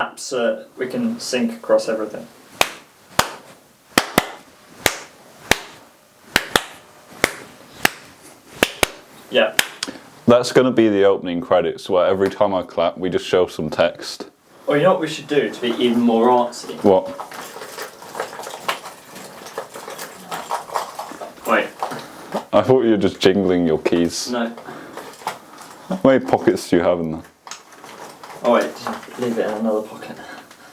maps we can sync across everything. Yeah. That's going to be the opening credits, where every time I clap, we just show some text. Or you know what we should do to be even more artsy? What? Wait. I thought you were just jingling your keys. No. How many pockets do you have in there? Oh wait, just leave it in another pocket.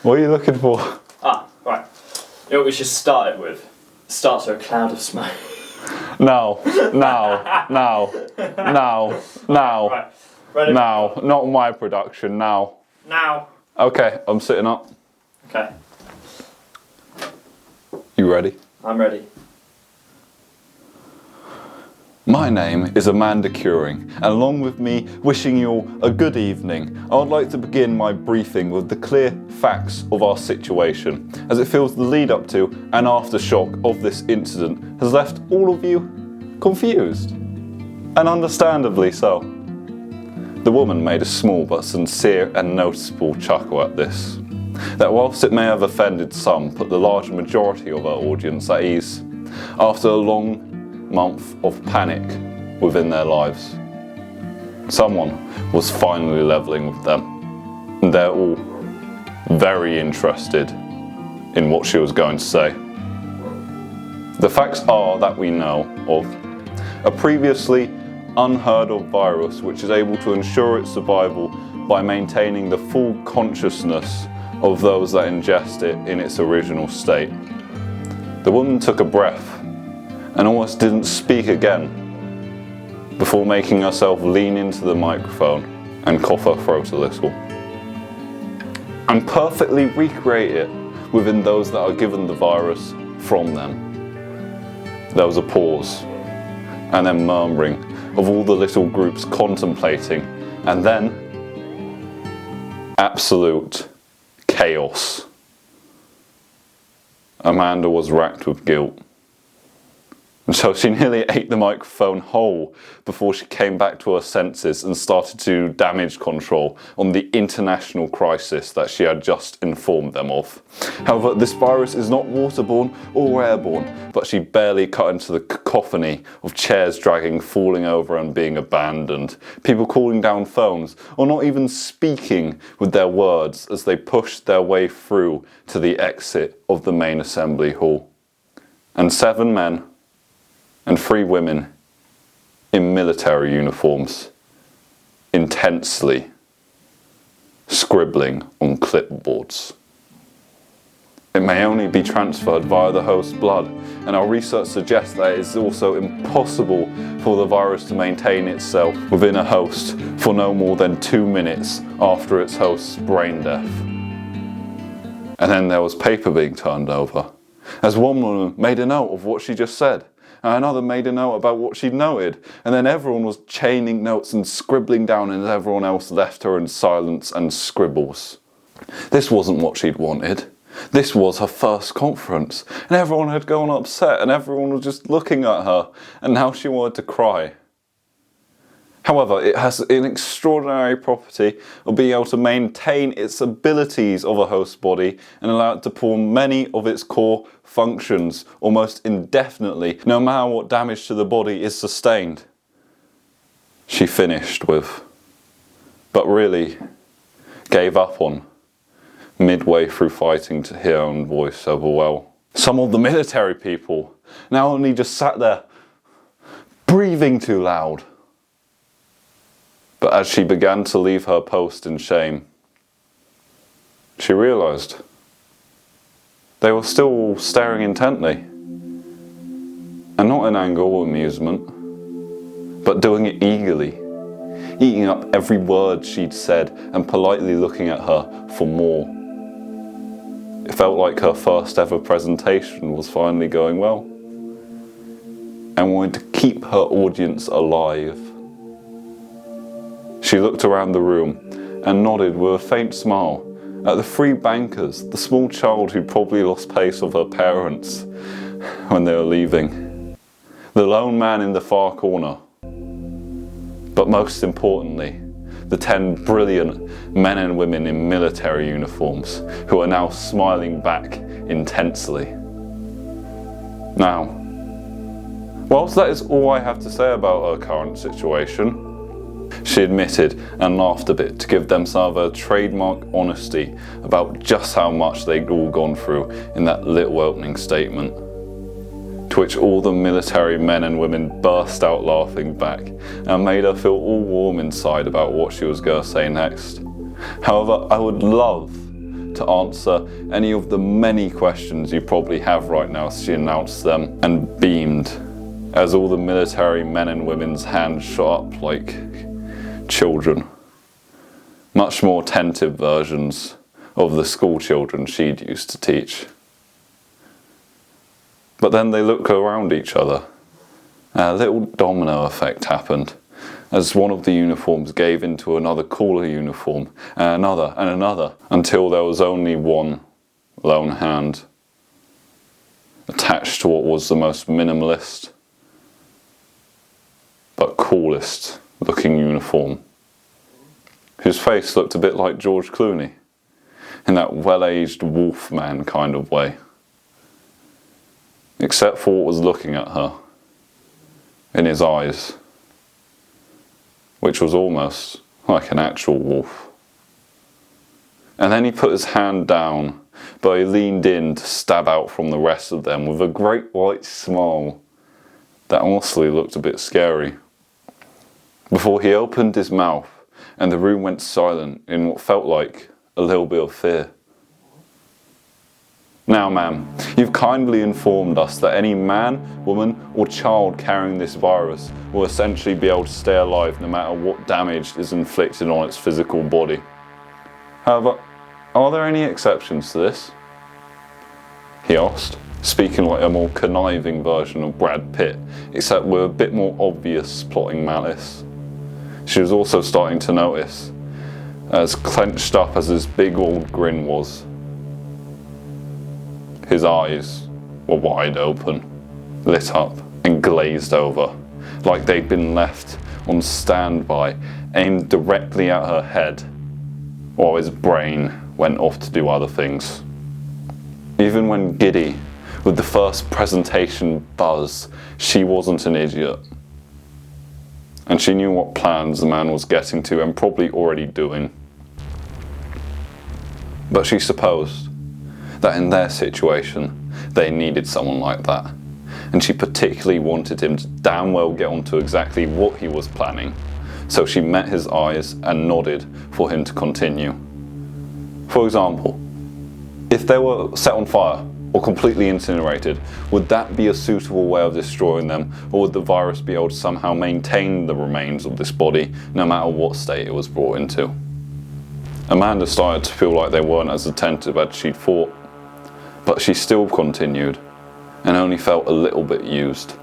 What are you looking for? Ah, right. You know what we should start it with? Start with a cloud of smoke. Now. Right. Ready? Now. Not my production, now. Now. Okay, I'm sitting up. Okay. You ready? I'm ready. My name is Amanda Curing, and along with me wishing you all a good evening, I would like to begin my briefing with the clear facts of our situation, as it feels the lead up to and aftershock of this incident has left all of you confused. And understandably so. The woman made a small but sincere and noticeable chuckle at this, that whilst it may have offended some, put the large majority of our audience at ease, after a long month of panic within their lives. Someone was finally leveling with them, and they're all very interested in what she was going to say. The facts are that we know of a previously unheard of virus which is able to ensure its survival by maintaining the full consciousness of those that ingest it in its original state. The woman took a breath and almost didn't speak again before making herself lean into the microphone and cough her throat a little. And perfectly recreate it within those that are given the virus from them. There was a pause, and then murmuring of all the little groups contemplating, and then absolute chaos. Amanda was racked with guilt. And so she nearly ate the microphone whole before she came back to her senses and started to do damage control on the international crisis that she had just informed them of. However, this virus is not waterborne or airborne, but she barely cut into the cacophony of chairs dragging, falling over and being abandoned, people calling down phones, or not even speaking with their words as they pushed their way through to the exit of the main assembly hall. And 7 men and 3 women in military uniforms, intensely scribbling on clipboards. It may only be transferred via the host's blood, and our research suggests that it is also impossible for the virus to maintain itself within a host for no more than 2 minutes after its host's brain death. And then there was paper being turned over, as one woman made a note of what she just said, and another made a note about what she'd noted, and then everyone was chaining notes and scribbling down, and everyone else left her in silence and scribbles. This wasn't what she'd wanted. This was her first conference, and everyone had gone upset, and everyone was just looking at her, and now she wanted to cry. However, it has an extraordinary property of being able to maintain its abilities of a host body and allow it to perform many of its core functions almost indefinitely, no matter what damage to the body is sustained. She finished with, but really gave up on, midway through fighting to hear her own voice over well. Some of the military people now only just sat there, breathing too loud. But as she began to leave her post in shame, she realised they were still staring intently, and not in anger or amusement, but doing it eagerly, eating up every word she'd said and politely looking at her for more. It felt like her first ever presentation was finally going well, and wanted to keep her audience alive. She looked around the room and nodded with a faint smile at the 3 bankers, the small child who probably lost pace of her parents when they were leaving, the lone man in the far corner, but most importantly, the 10 brilliant men and women in military uniforms who are now smiling back intensely. Now, whilst that is all I have to say about her current situation, she admitted and laughed a bit to give them some of her trademark honesty about just how much they'd all gone through in that little opening statement. To which all the military men and women burst out laughing back and made her feel all warm inside about what she was going to say next. However, I would love to answer any of the many questions you probably have right now as she announced them and beamed as all the military men and women's hands shot up like children. Much more attentive versions of the school children she'd used to teach. But then they looked around each other, and a little domino effect happened as one of the uniforms gave into another cooler uniform, and another, until there was only one lone hand attached to what was the most minimalist but coolest looking uniform, whose face looked a bit like George Clooney, in that well-aged wolfman kind of way. Except for what was looking at her, in his eyes, which was almost like an actual wolf. And then he put his hand down, but he leaned in to stab out from the rest of them with a great white smile that honestly looked a bit scary. Before he opened his mouth and the room went silent in what felt like a little bit of fear. Now, ma'am, you've kindly informed us that any man, woman, or child carrying this virus will essentially be able to stay alive no matter what damage is inflicted on its physical body. However, are there any exceptions to this? He asked, speaking like a more conniving version of Brad Pitt, except with a bit more obvious plotting malice. She was also starting to notice, as clenched up as his big old grin was, his eyes were wide open, lit up and glazed over, like they'd been left on standby, aimed directly at her head, while his brain went off to do other things. Even when giddy, with the first presentation buzz, she wasn't an idiot. And she knew what plans the man was getting to and probably already doing. But she supposed that in their situation, they needed someone like that. And she particularly wanted him to damn well get onto exactly what he was planning. So she met his eyes and nodded for him to continue. For example, if they were set on fire or completely incinerated, would that be a suitable way of destroying them, or would the virus be able to somehow maintain the remains of this body no matter what state it was brought into? Amanda started to feel like they weren't as attentive as she'd thought, but she still continued, and only felt a little bit used.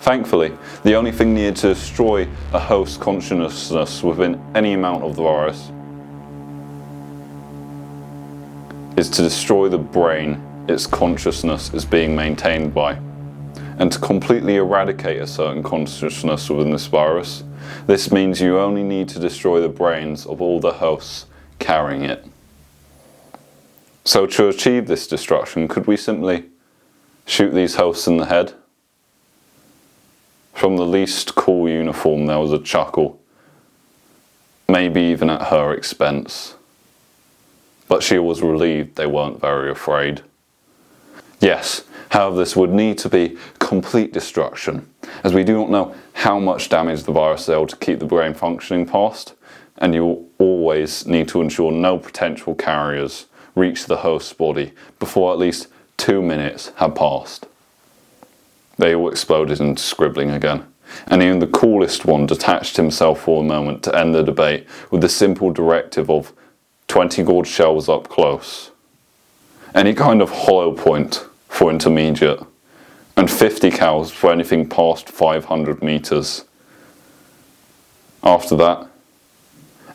Thankfully, the only thing needed to destroy a host's consciousness within any amount of the virus is to destroy the brain its consciousness is being maintained by. And to completely eradicate a certain consciousness within this virus, this means you only need to destroy the brains of all the hosts carrying it. So to achieve this destruction, could we simply shoot these hosts in the head? From the least cool uniform there was a chuckle, maybe even at her expense. But she was relieved they weren't very afraid. Yes, however, this would need to be complete destruction, as we do not know how much damage the virus is able to keep the brain functioning past, and you will always need to ensure no potential carriers reach the host's body before at least 2 minutes had passed. They all exploded into scribbling again, and even the coolest one detached himself for a moment to end the debate with the simple directive of 20 gourd shells up close, any kind of hollow point for intermediate, and 50 cows for anything past 500 meters. After that,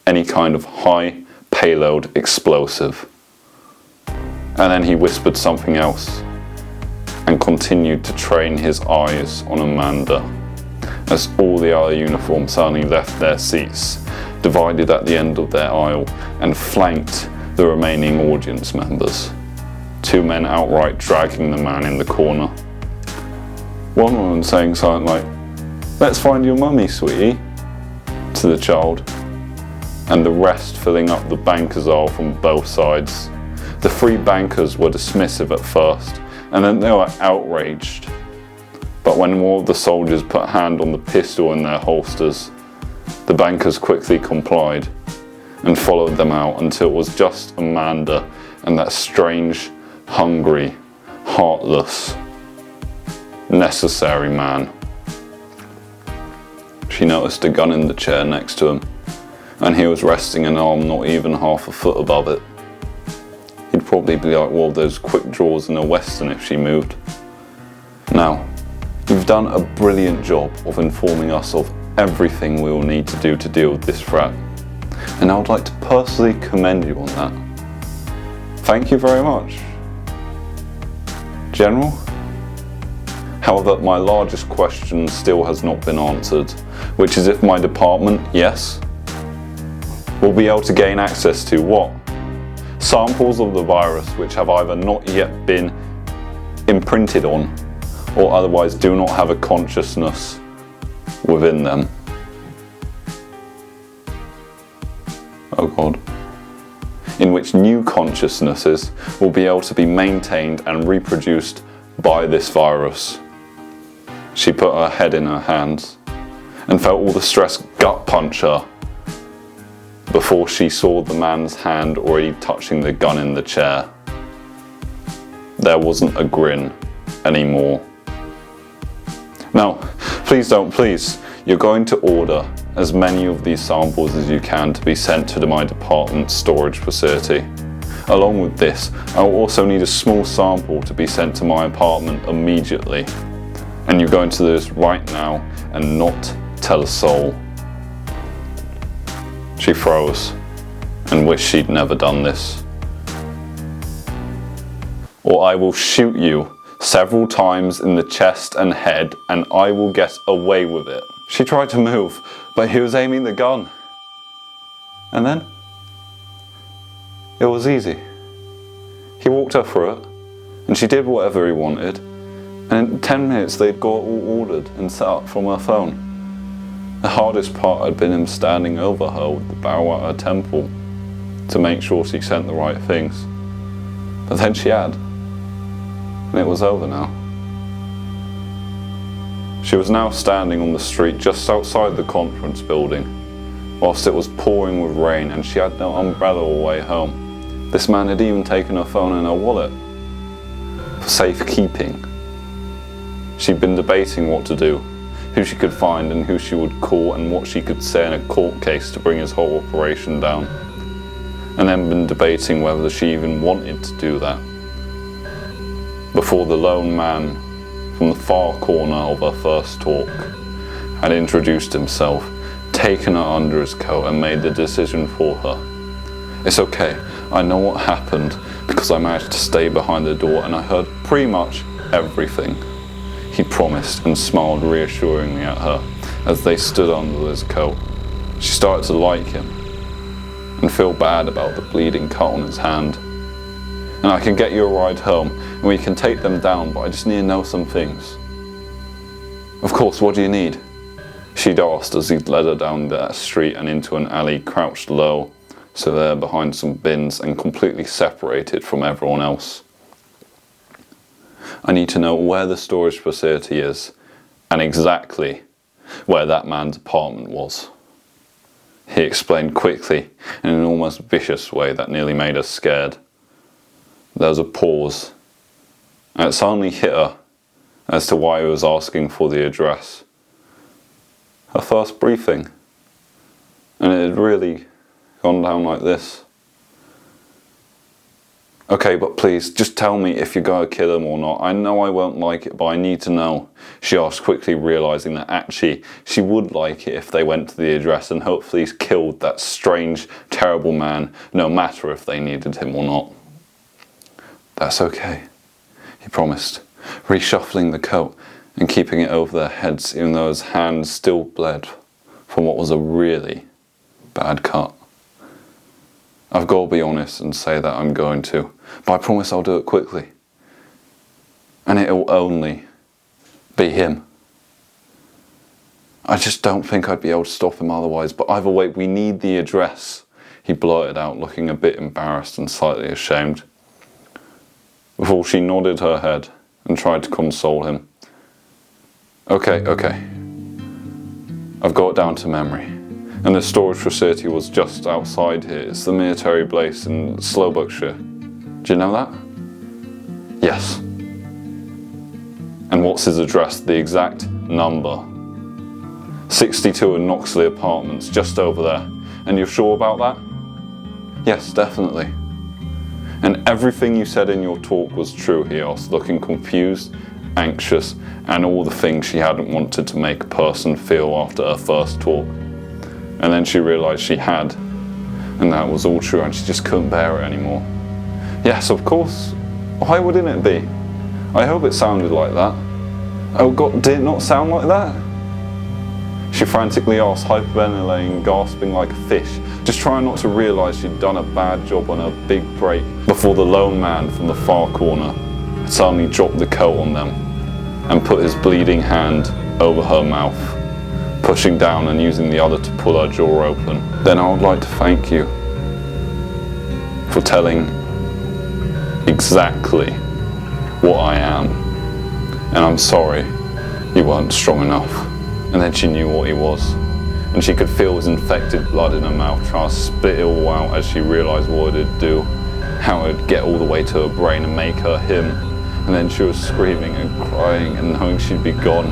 any kind of high payload explosive. And then he whispered something else and continued to train his eyes on Amanda as all the other uniforms suddenly left their seats divided at the end of their aisle and flanked the remaining audience members. Two men outright dragging the man in the corner. One woman saying something like, "Let's find your mummy, sweetie," to the child, and the rest filling up the banker's aisle from both sides. The three bankers were dismissive at first, and then they were outraged. But when more of the soldiers put a hand on the pistol in their holsters, the bankers quickly complied and followed them out until it was just Amanda and that strange, hungry, heartless, necessary man. She noticed a gun in the chair next to him, and he was resting an arm not even half a foot above it. He'd probably be like one of those quick draws in a western if she moved. Now, you've done a brilliant job of informing us of everything we will need to do to deal with this threat, and I would like to personally commend you on that. Thank you very much, General. However, my largest question still has not been answered, which is if my department, yes, will be able to gain access to what? Samples of the virus which have either not yet been imprinted on or otherwise do not have a consciousness within them. Oh God. In which new consciousnesses will be able to be maintained and reproduced by this virus. She put her head in her hands and felt all the stress gut punch her before she saw the man's hand already touching the gun in the chair. There wasn't a grin anymore. Now, please, you're going to order as many of these samples as you can to be sent to my department's storage facility. Along with this, I will also need a small sample to be sent to my apartment immediately. And you're going to do this right now and not tell a soul. She froze and wished she'd never done this. Or I will shoot you several times in the chest and head and I will get away with it. She tried to move, but he was aiming the gun. And then it was easy. He walked her through it and she did whatever he wanted. And in 10 minutes they'd got all ordered and set up from her phone. The hardest part had been him standing over her with the barrel at her temple to make sure she sent the right things. But then she had. And it was over now. She was now standing on the street just outside the conference building, whilst it was pouring with rain and she had no umbrella or way home. This man had even taken her phone and her wallet for safekeeping. She'd been debating what to do, who she could find and who she would call and what she could say in a court case to bring his whole operation down. And then been debating whether she even wanted to do that. Before the lone man from the far corner of her first talk had introduced himself, taken her under his coat and made the decision for her. It's okay, I know what happened because I managed to stay behind the door and I heard pretty much everything. He promised and smiled reassuringly at her as they stood under his coat. She started to like him and feel bad about the bleeding cut on his hand. And I can get you a ride home and we can take them down, but I just need to know some things. Of course, what do you need? She'd asked as he'd led her down that street and into an alley, crouched low, so there behind some bins and completely separated from everyone else. I need to know where the storage facility is and exactly where that man's apartment was. He explained quickly in an almost vicious way that nearly made her scared. There was a pause, and it suddenly hit her as to why he was asking for the address. Her first briefing, and it had really gone down like this. Okay, but please, just tell me if you're going to kill him or not. I know I won't like it, but I need to know, she asked, quickly realising that actually she would like it if they went to the address and hopefully killed that strange, terrible man, no matter if they needed him or not. That's okay, he promised, reshuffling the coat and keeping it over their heads even though his hands still bled from what was a really bad cut. I've got to be honest and say that I'm going to, but I promise I'll do it quickly. And it'll only be him. I just don't think I'd be able to stop him otherwise, but either way, we need the address, he blurted out, looking a bit embarrassed and slightly ashamed. Before she nodded her head and tried to console him. Okay. I've got it down to memory. And the storage facility was just outside here. It's the military base in Slowbuckshire. Do you know that? Yes. And what's his address? The exact number. 62 in Knoxley Apartments, just over there. And you're sure about that? Yes, definitely. And everything you said in your talk was true, he asked, looking confused, anxious, and all the things she hadn't wanted to make a person feel after her first talk. And then she realised she had, and that was all true, and she just couldn't bear it anymore. Yes, of course. Why wouldn't it be? I hope it sounded like that. Oh God, did it not sound like that? She frantically asked, hyperventilating, gasping like a fish, just trying not to realise she'd done a bad job on her big break before the lone man from the far corner had suddenly dropped the coat on them and put his bleeding hand over her mouth, pushing down and using the other to pull her jaw open. Then I would like to thank you for telling exactly what I am, and I'm sorry you weren't strong enough. And then she knew what he was, and she could feel his infected blood in her mouth, trying to spit it all out as she realised what it'd do, how it'd get all the way to her brain and make her him. And then she was screaming and crying and knowing she'd be gone.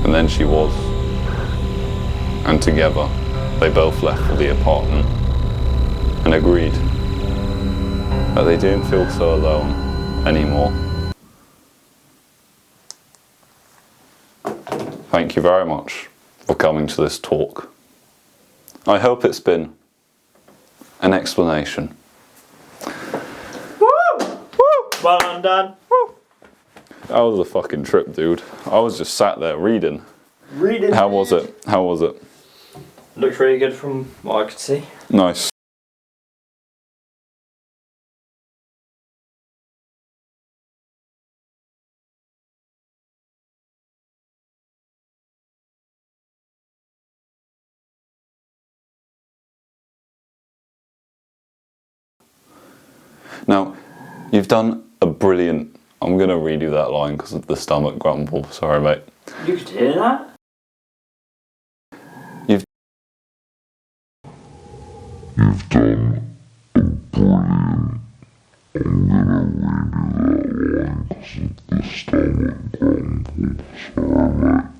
And then she was. And together, they both left for the apartment and agreed that they didn't feel so alone anymore. Thank you very much for coming to this talk. I hope it's been an explanation. Woo! Woo! Well done, Dan. Woo! That was a fucking trip, dude. I was just sat there reading. How was it? How was it? Looked really good from what I could see. Nice. Now, you've done a brilliant... I'm going to read you that line because of the stomach grumble. Sorry, mate. You could hear that? You've done a brilliant... I'm going to read you that line because of the stomach grumble. Sorry, mate.